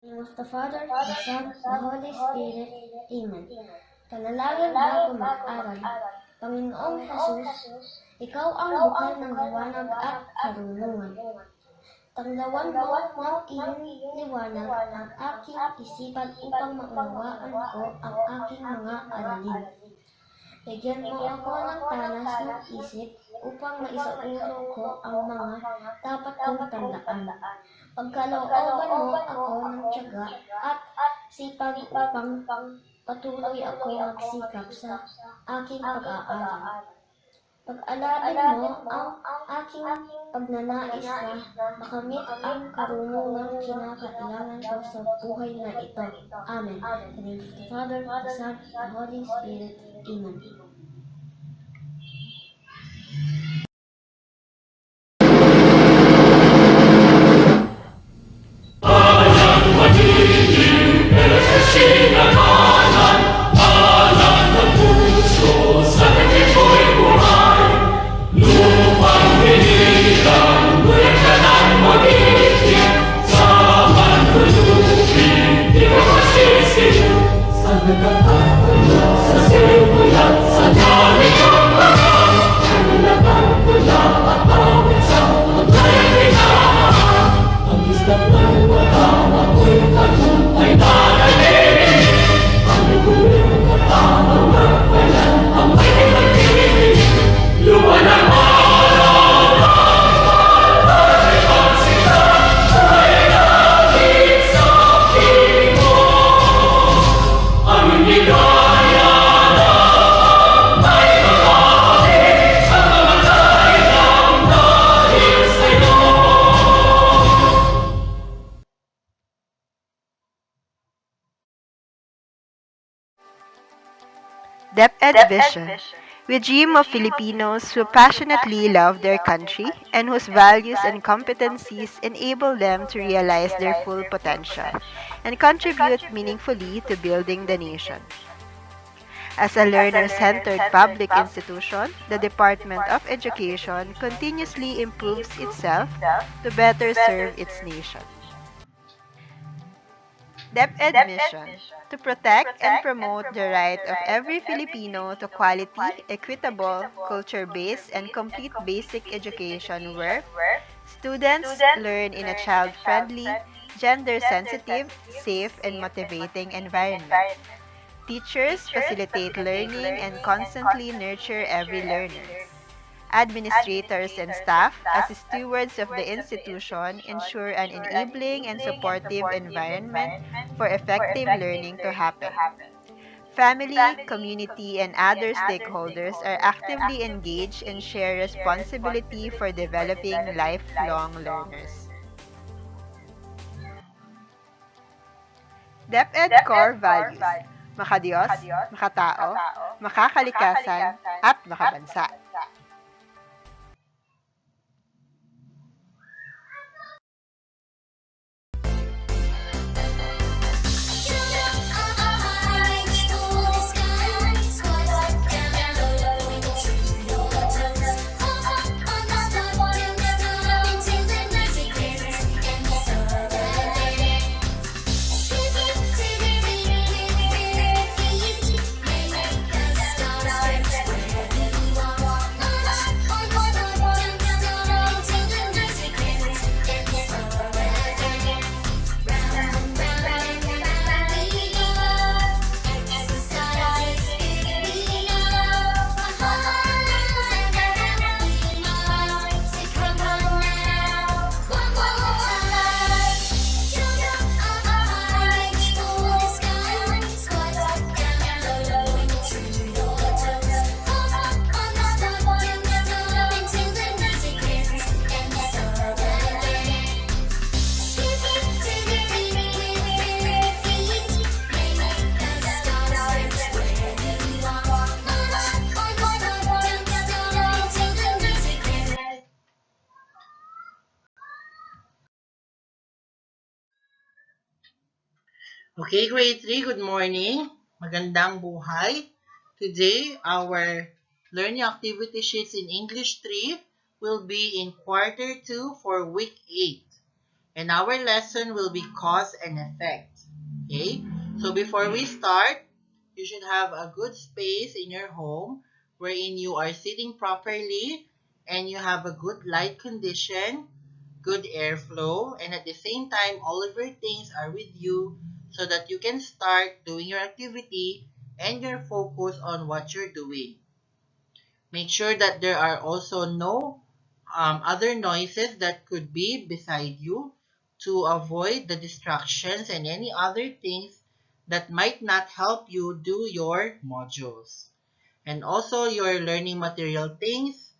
name of the Father, the Son, the Holy Spirit. Amen. Panalangin bago mag-aral. Panginoong Jesus, Ikaw ang bukal ng liwanag at karunungan. Tanglawan mo ng iyong liwanag ang aking isipan upang maunawaan ko ang aking mga aralin. Bigyan mo ako ng talas ng isip upang maisaulo ko ang mga dapat kong tandaan. Pagkalooban mo ako ng tiyaga at sipag upang patuloy ako magsikap sa aking pag-aaral. Pag-alalin mo ang aking pagnanais na makamit ang karunungang kinakailangan ko sa buhay na ito. Amen. In the name of the Father, the Son, the Holy Spirit. Amen. DepEd Vision. We dream of Filipinos who passionately love their country and whose values and competencies enable them to realize their full potential and contribute meaningfully to building the nation. As a learner-centered public institution, the Department of Education continuously improves itself to better serve its nation. DepEd mission to protect and promote the right of every Filipino to quality, equitable, culture-based, and complete basic education where students learn in a child-friendly, gender-sensitive, safe, and motivating environment. Teachers facilitate learning and constantly nurture every learner. Administrators and staff, as stewards of the institution, ensure an enabling and supportive environment for effective learning to happen. Family, community, and other stakeholders are actively engaged and share responsibility for developing lifelong learners. DepEd core values: makadiyos, makatao, makakalikasan, at makabansa. Okay, grade 3, good morning. Magandang buhay. Today, our learning activity sheets in English 3 will be in quarter 2 for week 8. And our lesson will be cause and effect. Okay? So before we start, you should have a good space in your home wherein you are sitting properly and you have a good light condition, good airflow, and at the same time, all of your things are with you so that you can start doing your activity and you're focused on what you're doing. Make sure that there are also no other noises that could be beside you to avoid the distractions and any other things that might not help you do your modules. And also your learning material things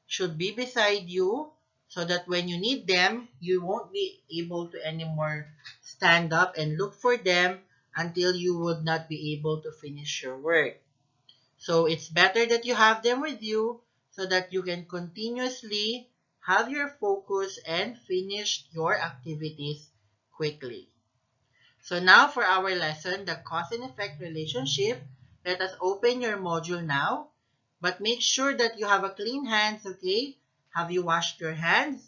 should be beside you so that when you need them, you won't be able to anymore stand up and look for them until you would not be able to finish your work. So it's better that you have them with you so that you can continuously have your focus and finish your activities quickly. So now for our lesson, the cause and effect relationship, let us open your module now. But make sure that you have a clean hands, okay? Have you washed your hands?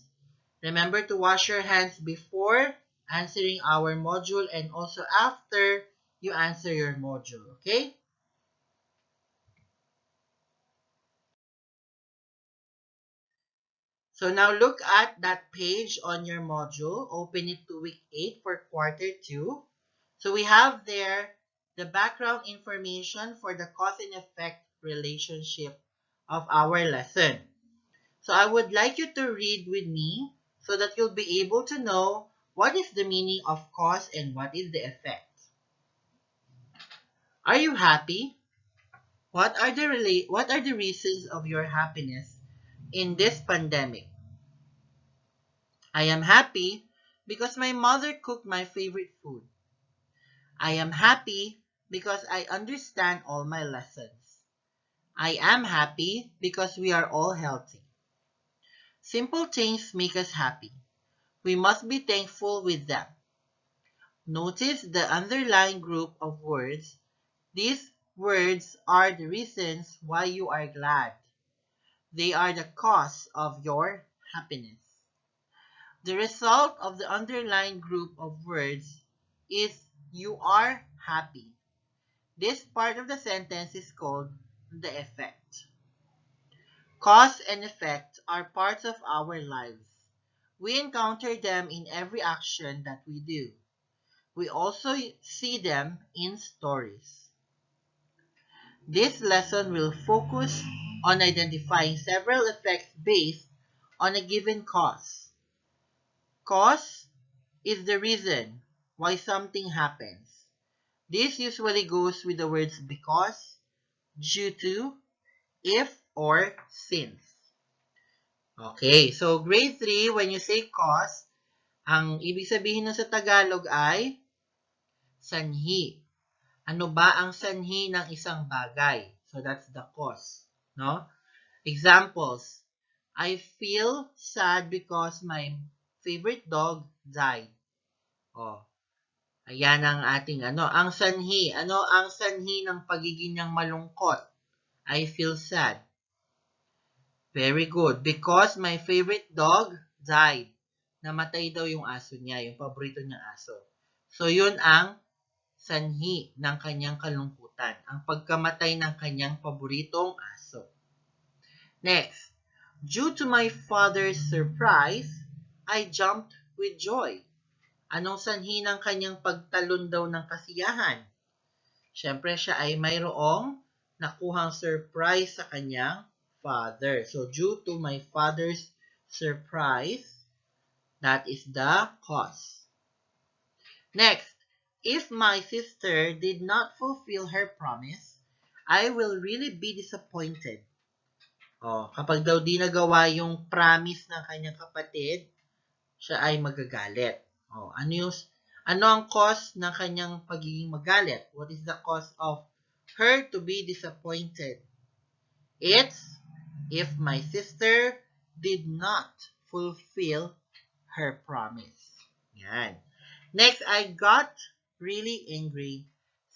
Remember to wash your hands before answering our module and also after you answer your module, okay? So now look at that page on your module. Open it to week 8 for quarter 2. So we have there the background information for the cause and effect relationship of our lesson. So I would like you to read with me so that you'll be able to know what is the meaning of cause and what is the effect. Are you happy? What are the reasons of your happiness in this pandemic? I am happy because my mother cooked my favorite food. I am happy because I understand all my lessons. I am happy because we are all healthy. Simple things make us happy. We must be thankful with them. Notice the underlying group of words. These words are the reasons why you are glad. They are the cause of your happiness. The result of the underlying group of words is you are happy. This part of the sentence is called the effect. Cause and effect are parts of our lives. We encounter them in every action that we do. We also see them in stories. This lesson will focus on identifying several effects based on a given cause. Cause is the reason why something happens. This usually goes with the words because, due to, if, or since. Okay, so grade 3, when you say cause, ang ibig sabihin nun sa Tagalog ay sanhi. Ano ba ang sanhi ng isang bagay? So that's the cause, no? Examples. I feel sad because my favorite dog died. Oh, ayan ang ating ang sanhi. Ano ang sanhi ng pagiging niyang malungkot? I feel sad. Very good. Because my favorite dog died. Namatay daw yung aso niya, yung paborito niyang aso. So, yun ang sanhi ng kanyang kalungkutan. Ang pagkamatay ng kanyang paboritong aso. Next. Due to my father's surprise, I jumped with joy. Anong sanhi ng kanyang pagtalon daw ng kasiyahan? Siyempre, siya ay mayroong nakuhang surprise sa kanyang father. So, due to my father's surprise, that is the cause. Next, if my sister did not fulfill her promise, I will really be disappointed. Kapag daw di nagawa yung promise ng kanyang kapatid, siya ay magagalit. Ano ang cause ng kanyang pagiging magalit? What is the cause of her to be disappointed? It's if my sister did not fulfill her promise. Yan. Next, I got really angry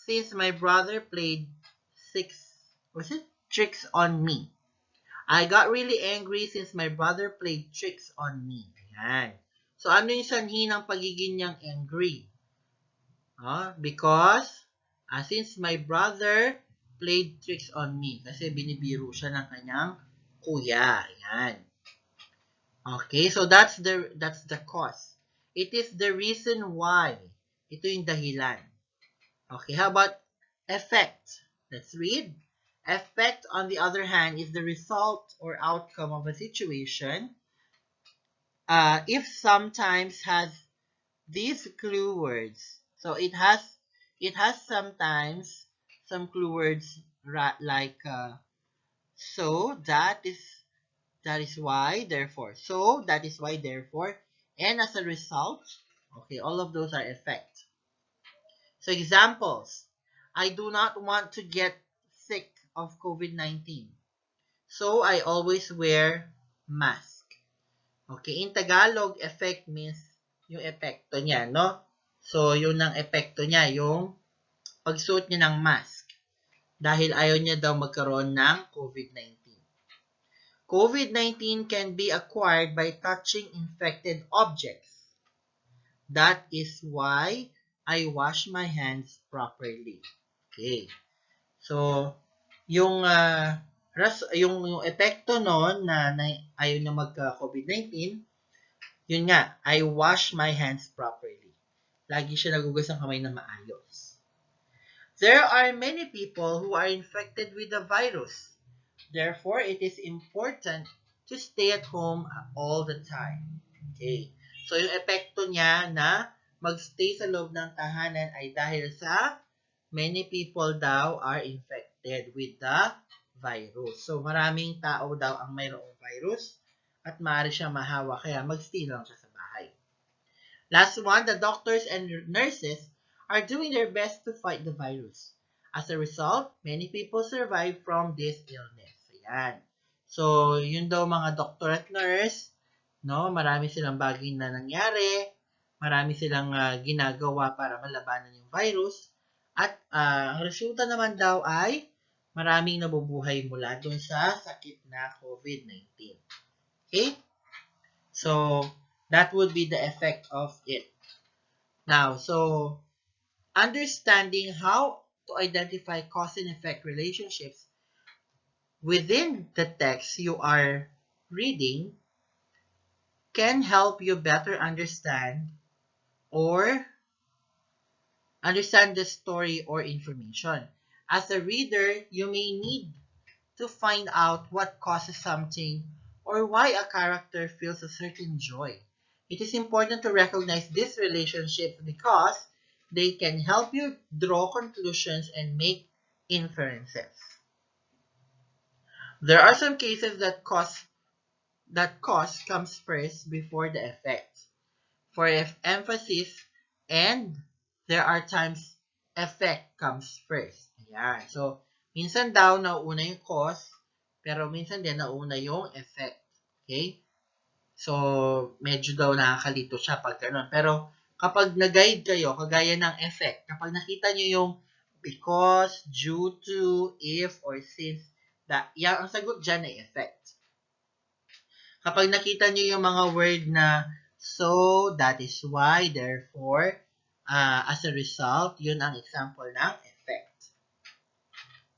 since my brother played tricks on me. I got really angry since my brother played tricks on me. Yan. So, ano yung sanhi ng pagiging niyang angry? Because, since my brother played tricks on me, kasi binibiro siya ng kanyang kuya. Yan. Okay, so that's the cause. It is the reason why. Ito yung dahilan. Okay, how about effect? Let's read. Effect, on the other hand, is the result or outcome of a situation. If sometimes has these clue words. So it has sometimes some clue words like so that is why therefore. So that is why therefore, and as a result. Okay, all of those are effect. So examples. I do not want to get sick of COVID-19. So I always wear mask. Okay, in Tagalog, effect means yung epekto niya, no? So, yun ang epekto niya, yung pagsuot niya ng mask. Dahil ayaw niya daw magkaroon ng COVID-19. COVID-19 can be acquired by touching infected objects. That is why I wash my hands properly. Okay. So, yung epekto noon na ayaw na magka-COVID-19, yun nga, I wash my hands properly. Lagi siya nagugas ng kamay na maayos. There are many people who are infected with the virus. Therefore, it is important to stay at home all the time. Okay. So, yung epekto niya na magstay sa loob ng tahanan ay dahil sa many people daw are infected with the virus. So, maraming tao daw ang mayroong virus at maaari siya mahawa, kaya magstay lang siya sa bahay. Last one, the doctors and nurses are doing their best to fight the virus. As a result, many people survive from this illness. Ayan. So, yun daw mga doctor at nurse, no? Marami silang bagay na nangyari, marami silang ginagawa para malabanan yung virus, at ang resulta naman daw ay maraming nabubuhay mula dun sa sakit na COVID-19. Okay? So, that would be the effect of it. Now, so, understanding how to identify cause and effect relationships within the text you are reading can help you better understand the story or information. As a reader, you may need to find out what causes something or why a character feels a certain joy. It is important to recognize these relationships because they can help you draw conclusions and make inferences. There are some cases that cause comes first before the effect. For emphasis, and there are times effect comes first. Ayan. So, minsan daw nauuna yung cause, pero minsan din nauna yung effect. Okay? So, medyo daw nakakalito siya pag gano'n. Pero, kapag nag-guide kayo, kagaya ng effect, kapag nakita nyo yung because, due to, if, or since, yan, ang sagot dyan ay effect. Kapag nakita nyo yung mga word na so, that is why, therefore, as a result, yun ang example ng effect.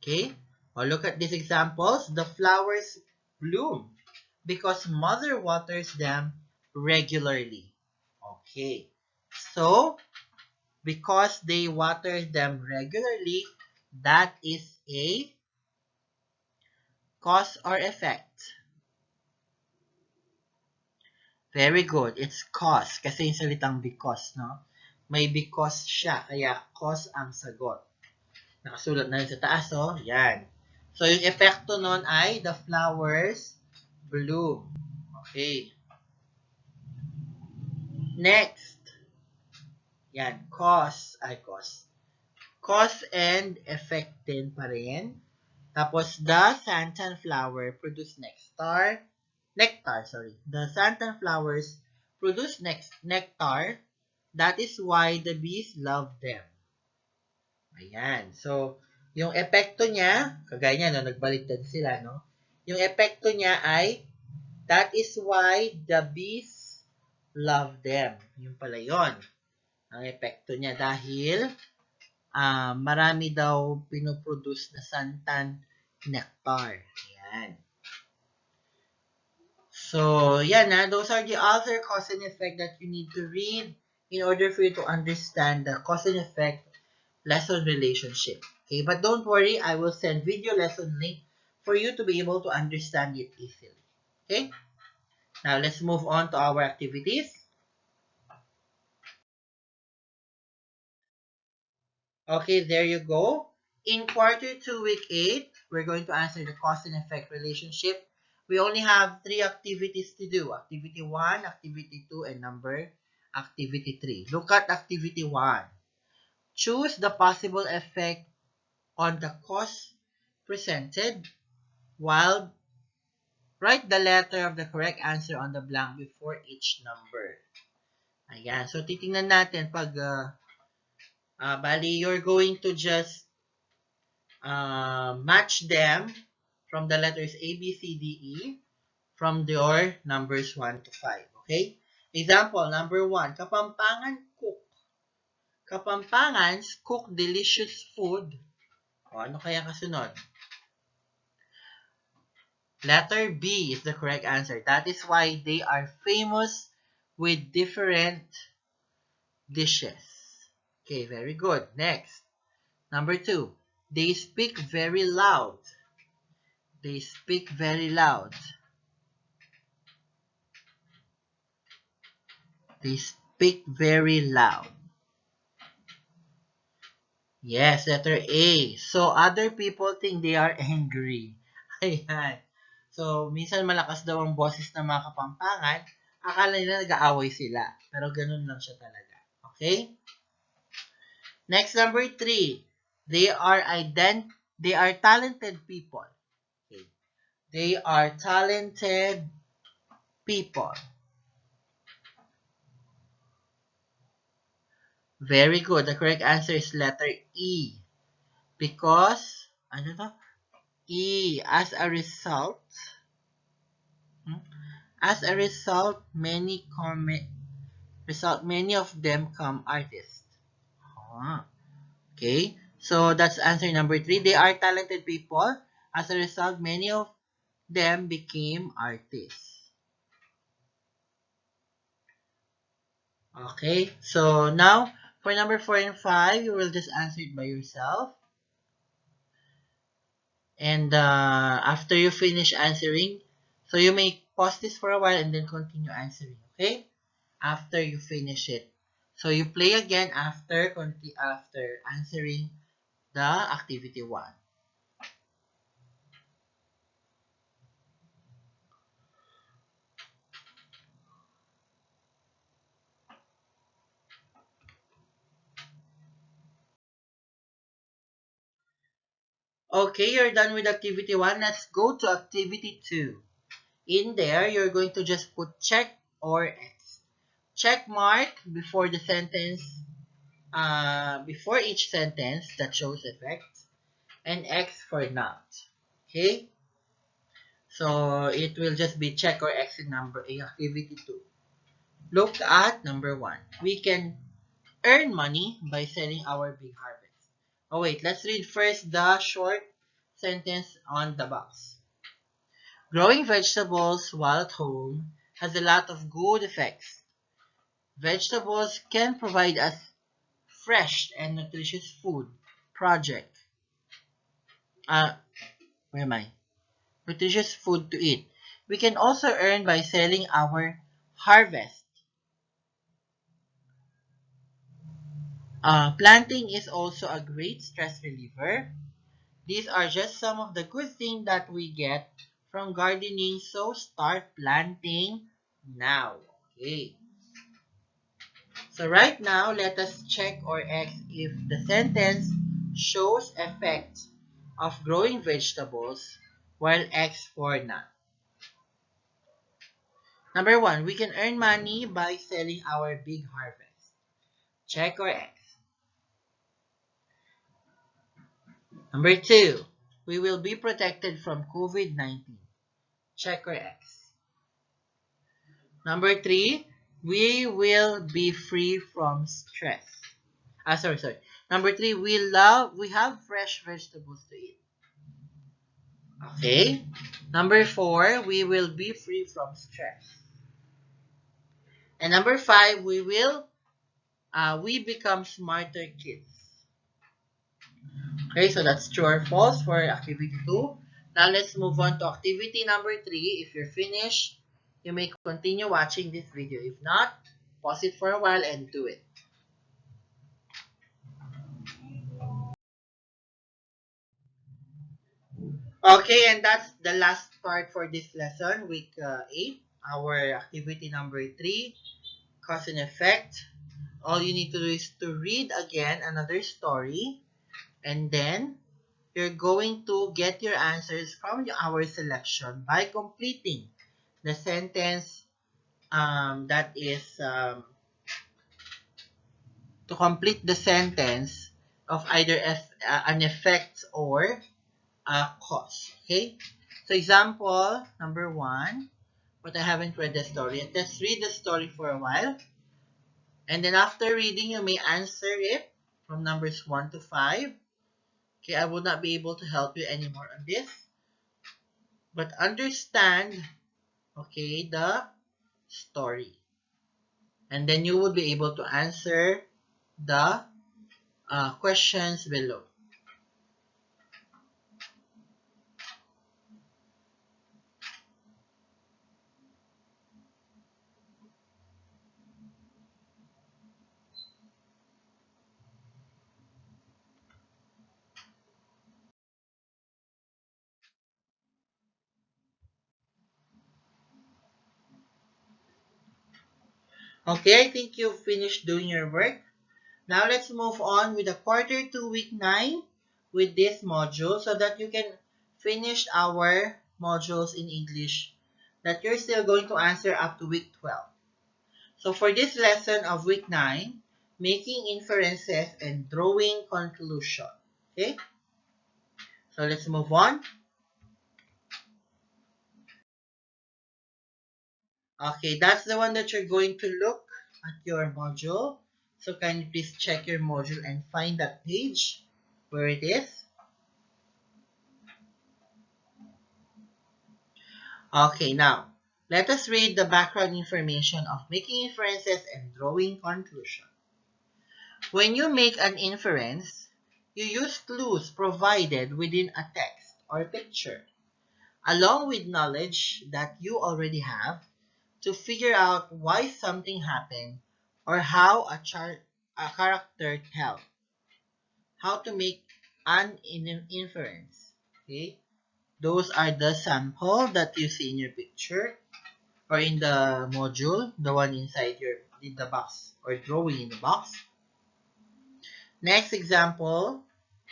Okay? Well, look at these examples. The flowers bloom because mother waters them regularly. Okay. So, because they water them regularly, that is a cause or effect. Very good. It's cause. Kasi yung salitang because, no? May because siya. Kaya cause ang sagot. Nakasulat na rin sa taas, oh. Yan. So, yung epekto nun ay the flowers bloom. Okay. Next. Yan. Cause. Cause and effect din pa rin. Tapos, the santan flower produce nectar. The santan flowers produce nectar. That is why the bees love them. Ayan. So, yung epekto niya, kagaya niya, no, nagbaliktad sila, no? Yung epekto niya ay, that is why the bees love them. Yung pala yun. Ang epekto niya dahil marami daw pinoproduce na santan nectar. Yan. So, yan those are the other cause and effect that you need to read in order for you to understand the cause and effect lesson relationship. Okay, but don't worry, I will send video lesson link for you to be able to understand it easily. Okay, now let's move on to our activities. Okay, there you go. In quarter 2, week 8, we're going to answer the cause and effect relationship. We only have 3 activities to do. Activity 1, activity 2, and activity 3. Look at activity 1. Choose the possible effect on the cause presented while write the letter of the correct answer on the blank before each number. Ayan. So, titingnan natin pag bali, you're going to just match them from the letters A, B, C, D, E from your numbers 1 to 5. Okay? Example, number 1, Kapampangan cook. Kapampangans cook delicious food. O, ano kaya kasunod? Letter B is the correct answer. That is why they are famous with different dishes. Okay, very good. Next. Number 2. They speak very loud. They speak very loud. They speak very loud. Yes, letter A. So, other people think they are angry. Ayan. So, minsan malakas daw ang boses ng mga Kapampangan. Akala nila nag-aaway sila. Pero ganun lang siya talaga. Okay? Next, number 3. They are talented people. Okay. They are talented people. Very good. The correct answer is letter E. Because, ano to? E. As a result, many of them come artists. Okay. So, that's answer number 3. They are talented people. As a result, many of them became artists. Okay. So, now, for number 4 and 5, you will just answer it by yourself. And after you finish answering, so you may pause this for a while and then continue answering, okay? After you finish it. So you play again after answering the activity 1. Okay, you're done with activity 1. Let's go to activity 2. In there, you're going to just put check or X. Check mark before the sentence, before each sentence that shows effect, and X for not. Okay? So, it will just be check or X in activity 2. Look at number 1. We can earn money by selling our big harvest. Oh wait, let's read first the short sentence on the box. Growing vegetables while at home has a lot of good effects. Vegetables can provide us fresh and nutritious food. Project. Where am I? Nutritious food to eat. We can also earn by selling our harvest. Planting is also a great stress reliever. These are just some of the good things that we get from gardening, so start planting now. Okay. So right now, let us check or X if the sentence shows effect of growing vegetables while X for not. Number 1, we can earn money by selling our big harvest. Check or X. Number 2, we will be protected from COVID-19. Check or X. Number 3, We will be free from stress. Sorry. Number 3, we have fresh vegetables to eat. Okay. Number 4, we will be free from stress. And number 5, we become smarter kids. Okay, so that's true or false for activity 2. Now let's move on to activity number 3. If you're finished, you may continue watching this video. If not, pause it for a while and do it. Okay, and that's the last part for this lesson, week 8. Our activity number 3, cause and effect. All you need to do is to read again another story, and then you're going to get your answers from our selection by completing the sentence that is to complete the sentence of either an effect or a cause. Okay? So example number 1, but I haven't read the story yet. Let's read the story for a while. And then after reading, you may answer it from numbers 1 to 5. Okay, I will not be able to help you anymore on this. But understand, okay, the story. And then you will be able to answer the questions below. Okay, I think you've finished doing your work. Now let's move on with the quarter 2, week 9 with this module so that you can finish our modules in English that you're still going to answer up to week 12. So for this lesson of week 9, making inferences and drawing conclusion. Okay? So let's move on. Okay, that's the one that you're going to look at your module. So can you please check your module and find that page where it is? Okay, now let us read the background information of making inferences and drawing conclusion. When you make an inference, you use clues provided within a text or picture, along with knowledge that you already have, to figure out why something happened or how a character tells. How to make an inference. Okay, those are the sample that you see in your picture or in the module, the one inside in the box or drawing in the box. Next example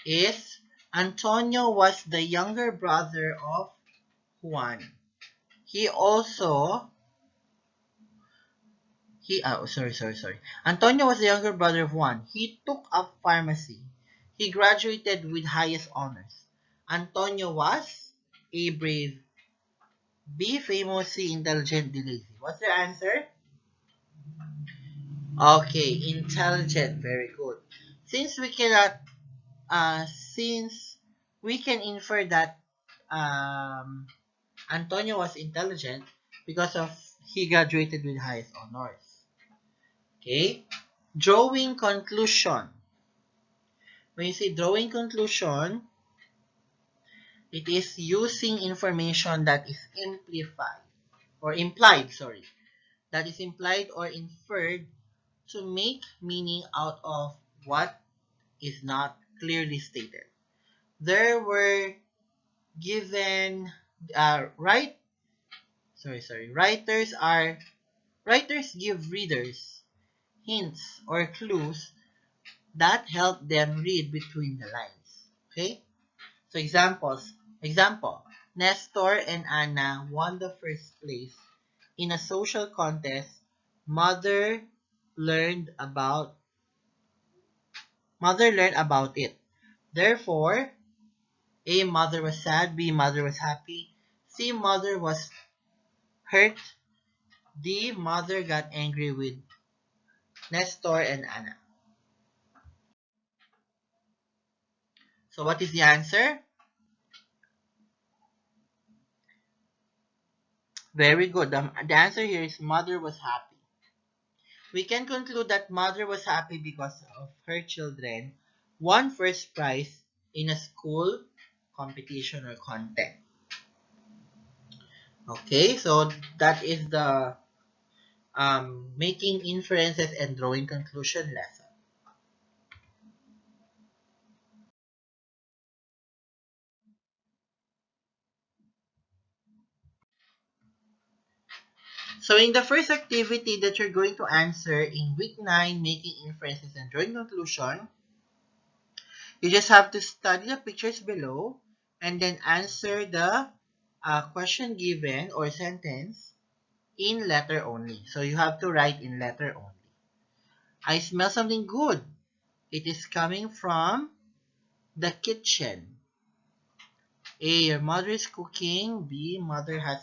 is Antonio was the younger brother of Juan. He also sorry. Antonio was the younger brother of Juan. He took up pharmacy. He graduated with highest honors. Antonio was A, brave, B, famous, C, intelligent, D, lazy. What's your answer? Okay, intelligent. Very good. Since we cannot, since we can infer that Antonio was intelligent because of he graduated with highest honors. Okay, drawing conclusion. When you say drawing conclusion, it is using information that is that is implied or inferred to make meaning out of what is not clearly stated. There were given writers give readers hints or clues that help them read between the lines. Okay? So example, Nestor and Anna won the first place in a social contest. Mother learned about it. Therefore, A, mother was sad, B, mother was happy, C, mother was hurt, D. Mother got angry with Nestor and Anna. So what is the answer? Very good. The answer here is mother was happy. We can conclude that mother was happy because of her children won first prize in a school competition or contest. Okay, so that is the making inferences and drawing conclusion lesson. So in the first activity that you're going to answer in week 9, making inferences and drawing conclusion, you just have to study the pictures below and then answer the question given or sentence in letter only. So you have to write in letter only. I smell something good. It is coming from the kitchen. A. Your mother is cooking. B. Mother has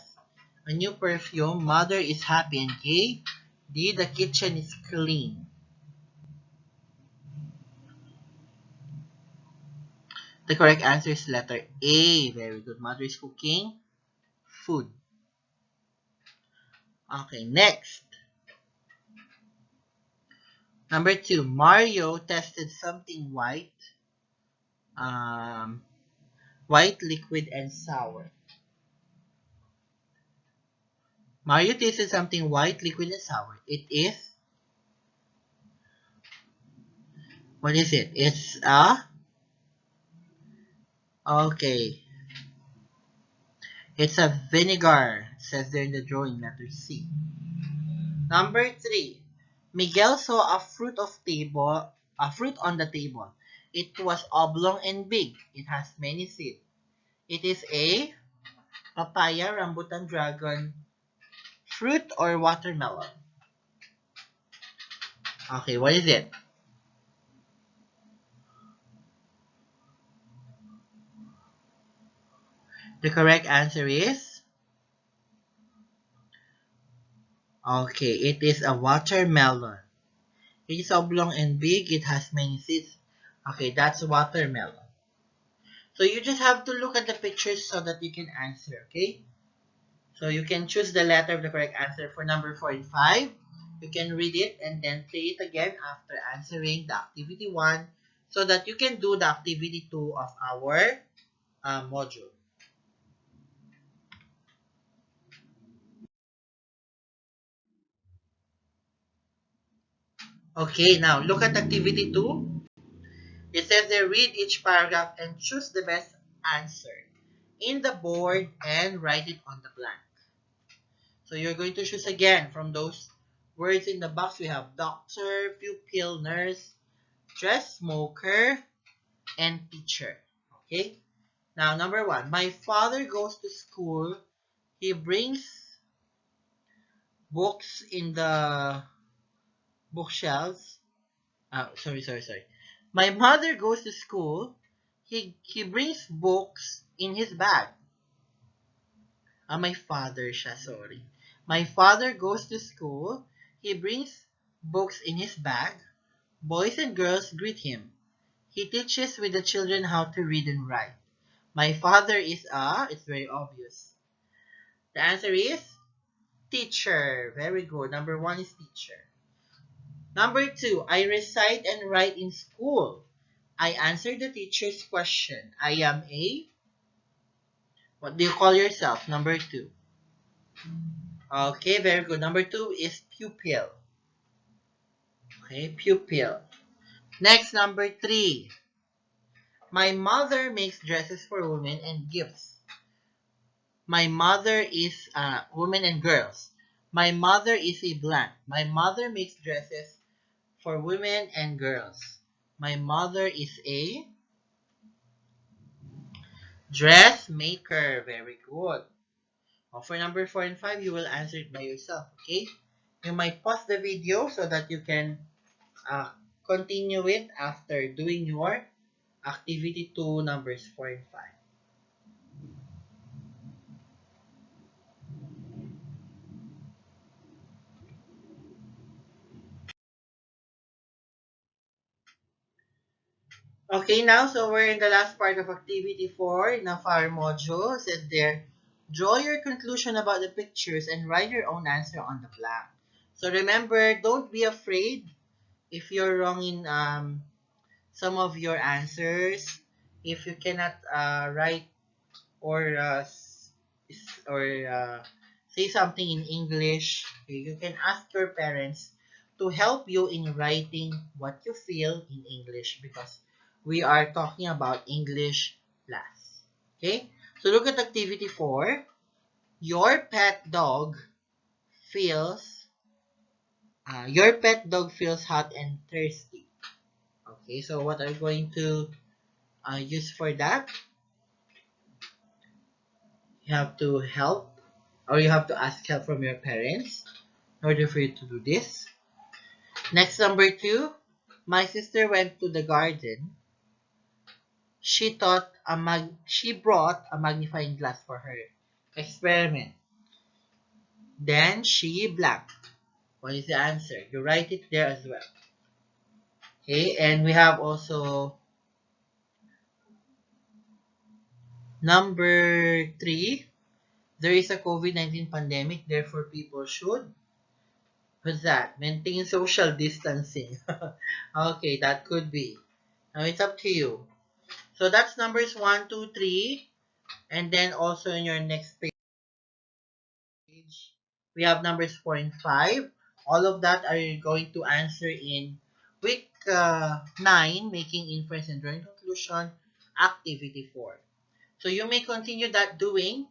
a new perfume. Mother is happy. And A. D. The kitchen is clean. The correct answer is letter A. Very good. Mother is cooking food. Okay, next. Number 2. Mario tested something white, um, white, liquid, and sour. Mario tasted something white, liquid, and sour. It is, what is it? It's okay. It's a vinegar. It says there in the drawing, letter C. Number 3. Miguel saw a fruit on the table. It was oblong and big. It has many seeds. It is A. Papaya, rambutan, dragon, fruit, or watermelon. Okay, what is it? The correct answer is, okay, it is a watermelon. It is oblong and big. It has many seeds. Okay, that's watermelon. So you just have to look at the pictures so that you can answer, okay? So you can choose the letter of the correct answer for number 4 and 5. You can read it and then play it again after answering the activity 1 so that you can do the activity 2 of our module. Okay, now look at activity 2. It says there, read each paragraph and choose the best answer in the board and write it on the blank. So you're going to choose again from those words in the box. We have doctor, pupil, nurse, dress, smoker, and teacher. Okay? Now, number 1. My father goes to school. He brings books in the bookshelves. Sorry. My mother goes to school. He brings books in his bag. My father siya, sorry. My father goes to school. He brings books in his bag. Boys and girls greet him. He teaches with the children how to read and write. My father is it's very obvious. The answer is teacher. Very good. Number 1 is teacher. Number 2, I recite and write in school. I answer the teacher's question. I am a, what do you call yourself? Number 2. Okay, very good. Number 2 is pupil. Okay, pupil. Next, number 3. My mother makes dresses for women and gifts. My mother is women and girls. My mother is a blank. My mother makes dresses for women and girls. My mother is a dressmaker. Very good. For number 4 and 5, you will answer it by yourself, okay? You might pause the video so that you can uh, continue it after doing your activity 2, numbers 4 and 5. Okay, now, so we're in the last part of activity 4 in our module. It says there, draw your conclusion about the pictures and write your own answer on the blank. So remember, don't be afraid if you're wrong in some of your answers. If you cannot write or say something in English, okay, you can ask your parents to help you in writing what you feel in English because we are talking about English class. Okay? So look at activity 4. Feels your pet dog feels hot and thirsty. Okay, so what are you going to use for that? You have to help or you have to ask help from your parents in order for you to do this. Next, number 2. My sister went to the garden. She brought a magnifying glass for her experiment. Then she blanked. What is the answer? You write it there as well. Okay, and we have also number 3. There is a COVID-19 pandemic, therefore people should. What's that? Maintain social distancing. Okay, that could be. Now it's up to you. So that's numbers 1, 2, 3. And then also in your next page, we have numbers 4 and 5. All of that are you going to answer in week 9, making inference and drawing conclusion, activity 4. So you may continue that doing.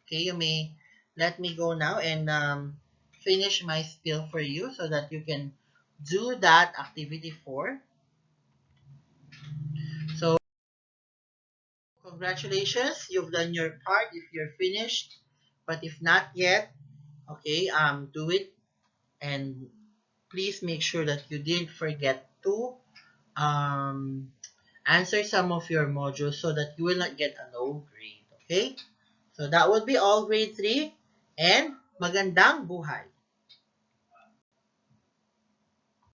Okay, you may let me go now and finish my spiel for you so that you can do that activity 4. So congratulations, you've done your part if you're finished. But if not yet, okay, do it and please make sure that you didn't forget to um, answer some of your modules so that you will not get a low grade. Okay? So that would be all grade 3 and magandang buhay.